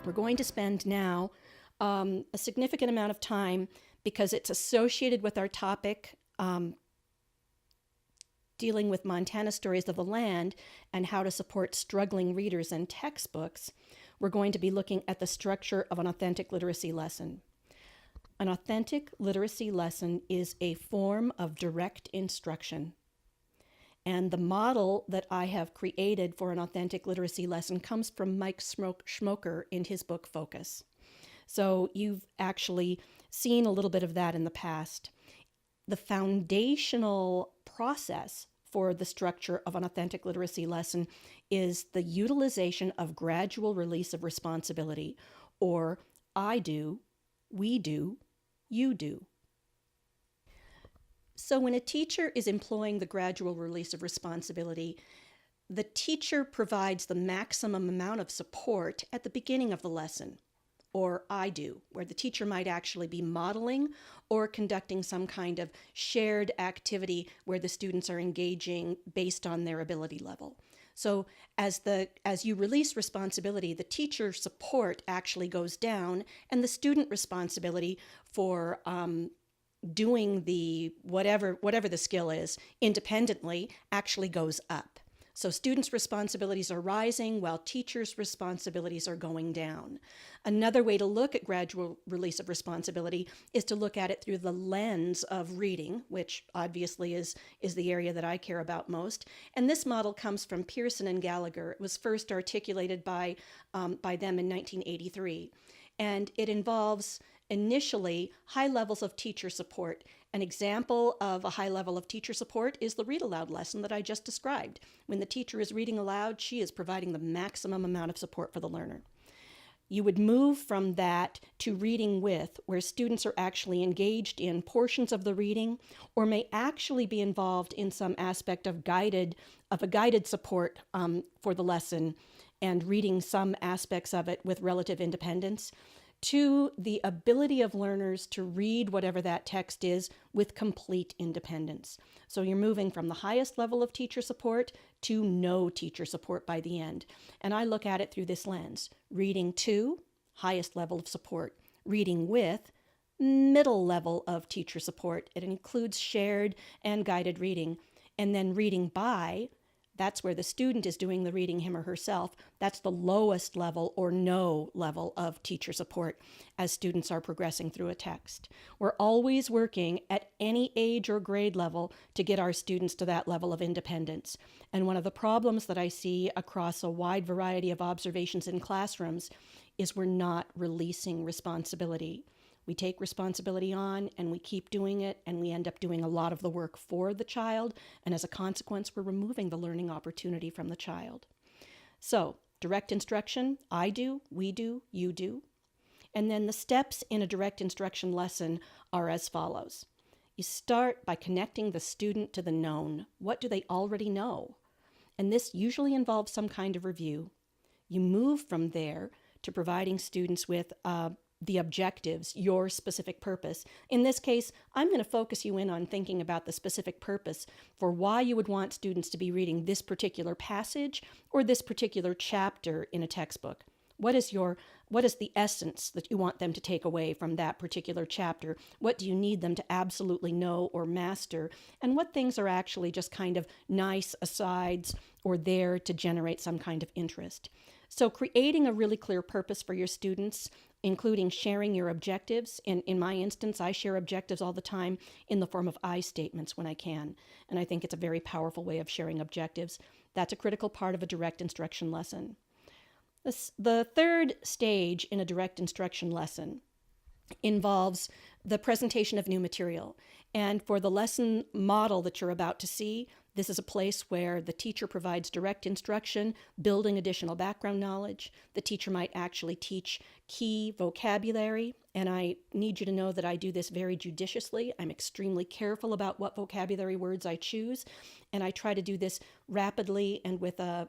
We're going to spend now a significant amount of time, because it's associated with our topic, dealing with Montana Stories of the Land and how to support struggling readers and textbooks. We're going to be looking at the structure of an authentic literacy lesson. An authentic literacy lesson is a form of direct instruction. And the model that I have created for an authentic literacy lesson comes from Mike Schmoker in his book, Focus. So you've actually seen a little bit of that in the past. The foundational process for the structure of an authentic literacy lesson is the utilization of gradual release of responsibility, or I do, we do, you do. So when a teacher is employing the gradual release of responsibility, the teacher provides the maximum amount of support at the beginning of the lesson, or I do, where the teacher might actually be modeling or conducting some kind of shared activity where the students are engaging based on their ability level. So as you release responsibility, the teacher support actually goes down, and the student responsibility for doing the whatever the skill is independently actually goes up. So students' responsibilities are rising while teachers' responsibilities are going down. Another way to look at gradual release of responsibility is to look at it through the lens of reading, which obviously is the area that I care about most. And this model comes from Pearson and Gallagher. It was first articulated by them in 1983. And it involves initially high levels of teacher support. An example of a high level of teacher support is the read aloud lesson that I just described. When the teacher is reading aloud, she is providing the maximum amount of support for the learner. You would move from that to reading with, where students are actually engaged in portions of the reading or may actually be involved in some aspect of a guided support for the lesson and reading some aspects of it with relative independence, to the ability of learners to read whatever that text is with complete independence. So you're moving from the highest level of teacher support to no teacher support by the end. And I look at it through this lens. Reading to, highest level of support. Reading with, middle level of teacher support. It includes shared and guided reading. And then reading by, that's where the student is doing the reading him or herself. That's the lowest level or no level of teacher support as students are progressing through a text. We're always working at any age or grade level to get our students to that level of independence. And one of the problems that I see across a wide variety of observations in classrooms is we're not releasing responsibility. We take responsibility on and we keep doing it, and we end up doing a lot of the work for the child, and as a consequence, we're removing the learning opportunity from the child. So, direct instruction, I do, we do, you do. And then the steps in a direct instruction lesson are as follows. You start by connecting the student to the known. What do they already know? And this usually involves some kind of review. You move from there to providing students with the objectives, your specific purpose. In this case, I'm going to focus you in on thinking about the specific purpose for why you would want students to be reading this particular passage or this particular chapter in a textbook. What is the essence that you want them to take away from that particular chapter? What do you need them to absolutely know or master? And what things are actually just kind of nice asides or there to generate some kind of interest? So creating a really clear purpose for your students, including sharing your objectives. In my instance, I share objectives all the time in the form of I statements when I can. And I think it's a very powerful way of sharing objectives. That's a critical part of a direct instruction lesson. The third stage in a direct instruction lesson involves the presentation of new material. And for the lesson model that you're about to see, this is a place where the teacher provides direct instruction, building additional background knowledge. The teacher might actually teach key vocabulary, and I need you to know that I do this very judiciously. I'm extremely careful about what vocabulary words I choose, and I try to do this rapidly and with a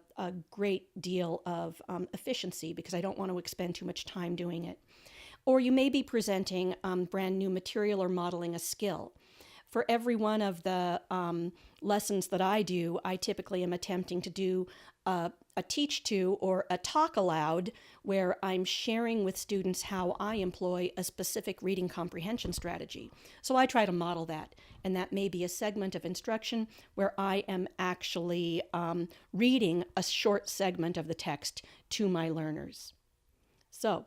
great deal of efficiency because I don't want to expend too much time doing it. Or you may be presenting brand new material or modeling a skill. For every one of the lessons that I do, I typically am attempting to do a teach to or a talk aloud where I'm sharing with students how I employ a specific reading comprehension strategy. So I try to model that. And that may be a segment of instruction where I am actually reading a short segment of the text to my learners. So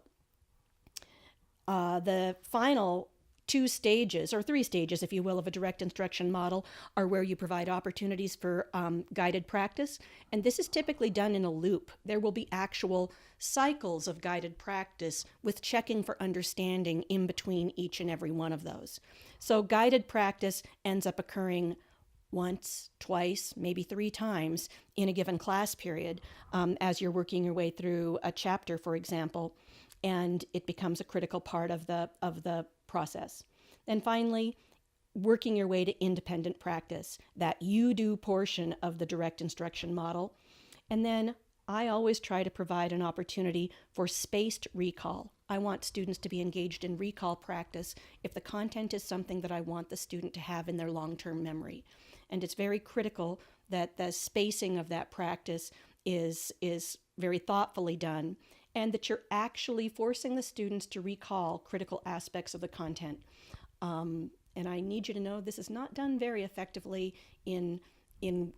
the final two stages, or three stages, if you will, of a direct instruction model are where you provide opportunities for guided practice. And this is typically done in a loop. There will be actual cycles of guided practice with checking for understanding in between each and every one of those. So guided practice ends up occurring once, twice, maybe three times in a given class period as you're working your way through a chapter, for example, and it becomes a critical part of the process. And finally, working your way to independent practice, that you do portion of the direct instruction model. And then I always try to provide an opportunity for spaced recall. I want students to be engaged in recall practice if the content is something that I want the student to have in their long-term memory. And it's very critical that the spacing of that practice is very thoughtfully done, and that you're actually forcing the students to recall critical aspects of the content. And I need you to know this is not done very effectively in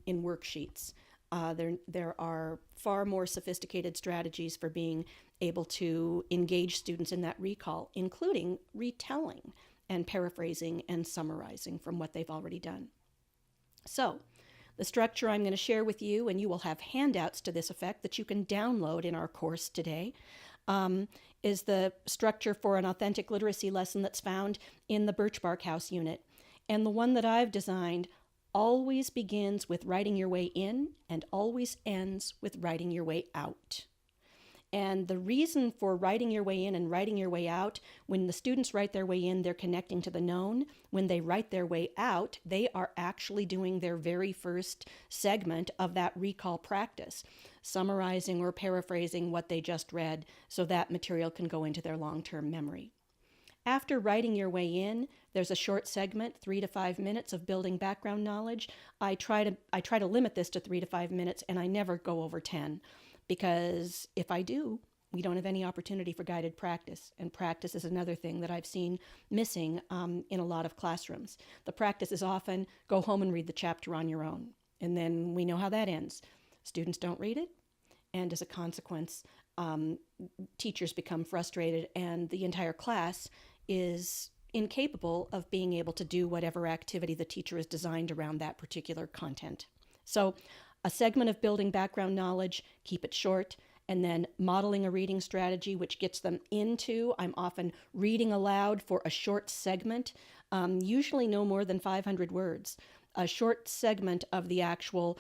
worksheets. There are far more sophisticated strategies for being able to engage students in that recall, including retelling and paraphrasing and summarizing from what they've already done. So, the structure I'm going to share with you, and you will have handouts to this effect that you can download in our course today, is the structure for an authentic literacy lesson that's found in the Birchbark House unit. And the one that I've designed always begins with writing your way in and always ends with writing your way out. And the reason for writing your way in and writing your way out, when the students write their way in, they're connecting to the known. When they write their way out, they are actually doing their very first segment of that recall practice, summarizing or paraphrasing what they just read so that material can go into their long-term memory. After writing your way in, there's a short segment, 3 to 5 minutes of building background knowledge. I try to limit this to 3 to 5 minutes, and I never go over 10. Because if I do, we don't have any opportunity for guided practice. And practice is another thing that I've seen missing in a lot of classrooms. The practice is often go home and read the chapter on your own. And then we know how that ends. Students don't read it. And as a consequence, teachers become frustrated and the entire class is incapable of being able to do whatever activity the teacher has designed around that particular content. So a segment of building background knowledge, keep it short, and then modeling a reading strategy, which gets them into, I'm often reading aloud for a short segment, usually no more than 500 words, a short segment of the actual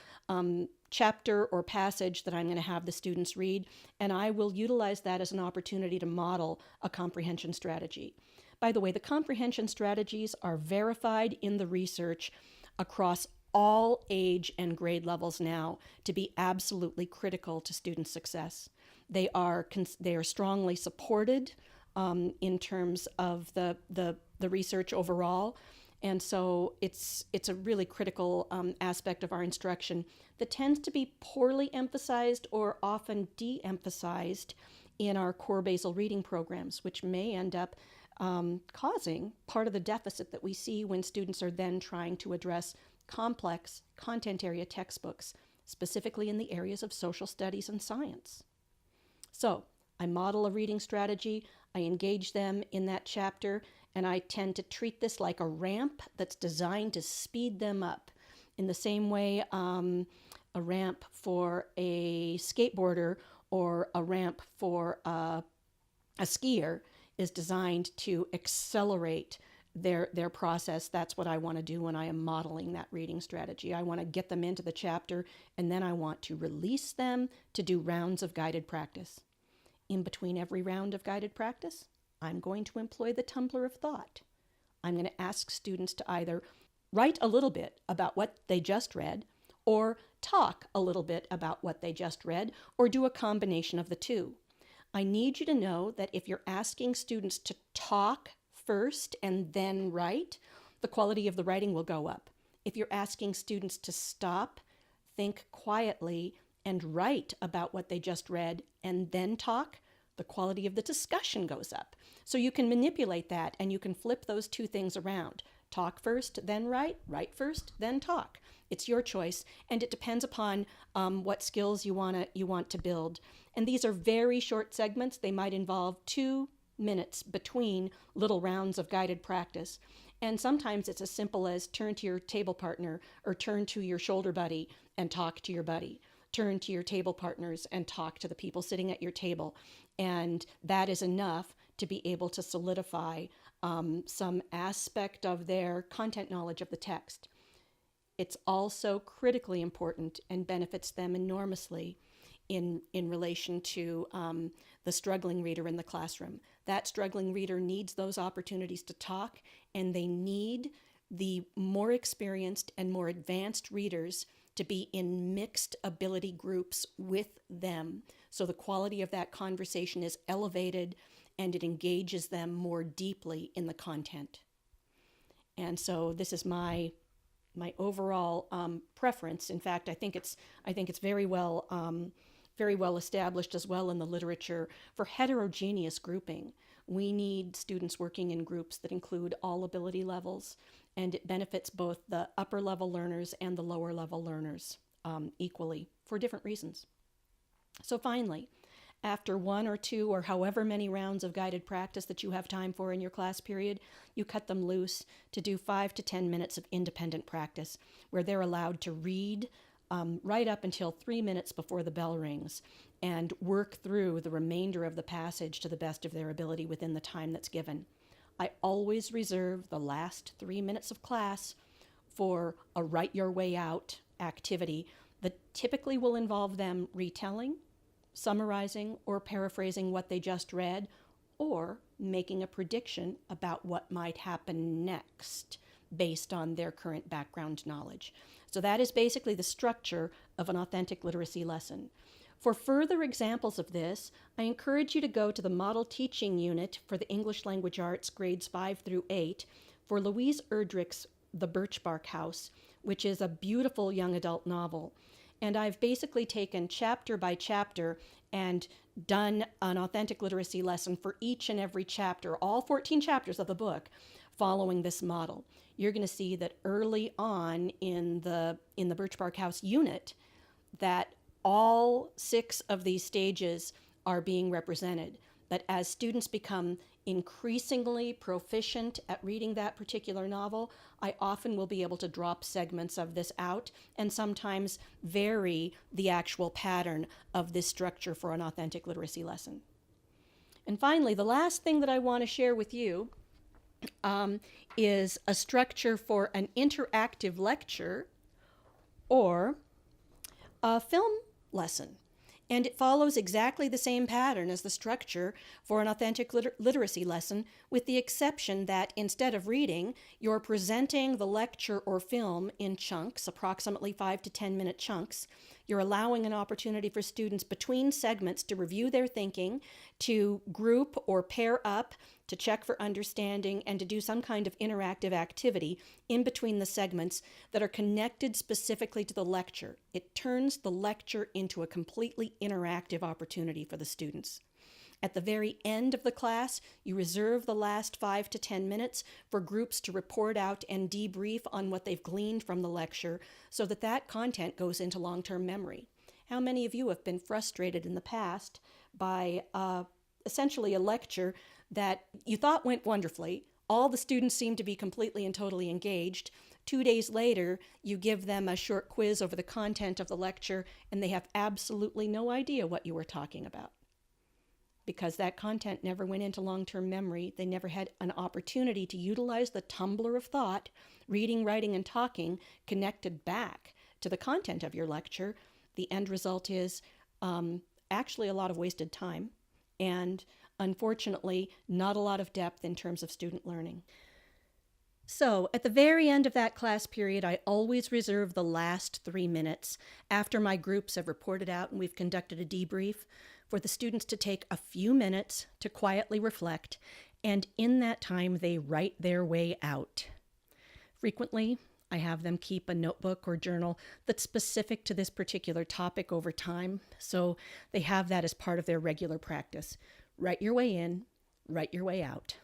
chapter or passage that I'm going to have the students read, and I will utilize that as an opportunity to model a comprehension strategy. By the way, the comprehension strategies are verified in the research across all age and grade levels now to be absolutely critical to student success. They are strongly supported in terms of the research overall, and so it's a really critical aspect of our instruction that tends to be poorly emphasized or often de-emphasized in our core basal reading programs, which may end up causing part of the deficit that we see when students are then trying to address complex content area textbooks, specifically in the areas of social studies and science. So I model a reading strategy, I engage them in that chapter, and I tend to treat this like a ramp that's designed to speed them up. In the same way, a ramp for a skateboarder or a ramp for a skier is designed to accelerate their process. That's what I want to do when I am modeling that reading strategy. I want to get them into the chapter, and then I want to release them to do rounds of guided practice. In between every round of guided practice, I'm going to employ the tumbler of thought. I'm going to ask students to either write a little bit about what they just read, or talk a little bit about what they just read, or do a combination of the two. I need you to know that if you're asking students to talk first and then write, the quality of the writing will go up. If you're asking students to stop, think quietly, and write about what they just read and then talk, the quality of the discussion goes up. So you can manipulate that and you can flip those two things around. Talk first, then write, write first, then talk. It's your choice, and it depends upon what skills you want to build. And these are very short segments. They might involve 2 minutes between little rounds of guided practice. And sometimes it's as simple as turn to your table partner or turn to your shoulder buddy and talk to your buddy. Turn to your table partners and talk to the people sitting at your table. And that is enough to be able to solidify some aspect of their content knowledge of the text. It's also critically important and benefits them enormously in relation to the struggling reader in the classroom. That struggling reader needs those opportunities to talk, and they need the more experienced and more advanced readers to be in mixed ability groups with them. So the quality of that conversation is elevated and it engages them more deeply in the content. And so this is my overall preference. In fact, I think it's very well established as well in the literature for heterogeneous grouping. We need students working in groups that include all ability levels, and it benefits both the upper level learners and the lower level learners equally for different reasons. So finally, after 1 or 2 or however many rounds of guided practice that you have time for in your class period, you cut them loose to do 5 to 10 minutes of independent practice where they're allowed to read right up until 3 minutes before the bell rings and work through the remainder of the passage to the best of their ability within the time that's given. I always reserve the last 3 minutes of class for a write your way out activity that typically will involve them retelling, summarizing, or paraphrasing what they just read, or making a prediction about what might happen next based on their current background knowledge. So that is basically the structure of an authentic literacy lesson. For further examples of this, I encourage you to go to the Model Teaching Unit for the English Language Arts grades 5 through 8 for Louise Erdrich's The Birch Bark House, which is a beautiful young adult novel. And I've basically taken chapter by chapter and done an authentic literacy lesson for each and every chapter, all 14 chapters of the book, following this model. You're going to see that early on in the Birch Bark House unit that all 6 of these stages are being represented. That as students become increasingly proficient at reading that particular novel, I often will be able to drop segments of this out and sometimes vary the actual pattern of this structure for an authentic literacy lesson. And finally, the last thing that I want to share with you is a structure for an interactive lecture or a film lesson. And it follows exactly the same pattern as the structure for an authentic literacy lesson, with the exception that instead of reading, you're presenting the lecture or film in chunks, approximately 5 to 10 minute chunks. You're allowing an opportunity for students between segments to review their thinking, to group or pair up, to check for understanding, and to do some kind of interactive activity in between the segments that are connected specifically to the lecture. It turns the lecture into a completely interactive opportunity for the students. At the very end of the class, you reserve the last 5 to 10 minutes for groups to report out and debrief on what they've gleaned from the lecture so that that content goes into long-term memory. How many of you have been frustrated in the past by essentially a lecture that you thought went wonderfully? All the students seem to be completely and totally engaged. 2 days later, you give them a short quiz over the content of the lecture, and they have absolutely no idea what you were talking about, because that content never went into long-term memory. They never had an opportunity to utilize the tumbler of thought, reading, writing, and talking, connected back to the content of your lecture. The end result is actually a lot of wasted time and, unfortunately, not a lot of depth in terms of student learning. So, at the very end of that class period, I always reserve the last 3 minutes after my groups have reported out and we've conducted a debrief for the students to take a few minutes to quietly reflect, and in that time they write their way out. Frequently, I have them keep a notebook or journal that's specific to this particular topic over time. So they have that as part of their regular practice. Write your way in, write your way out.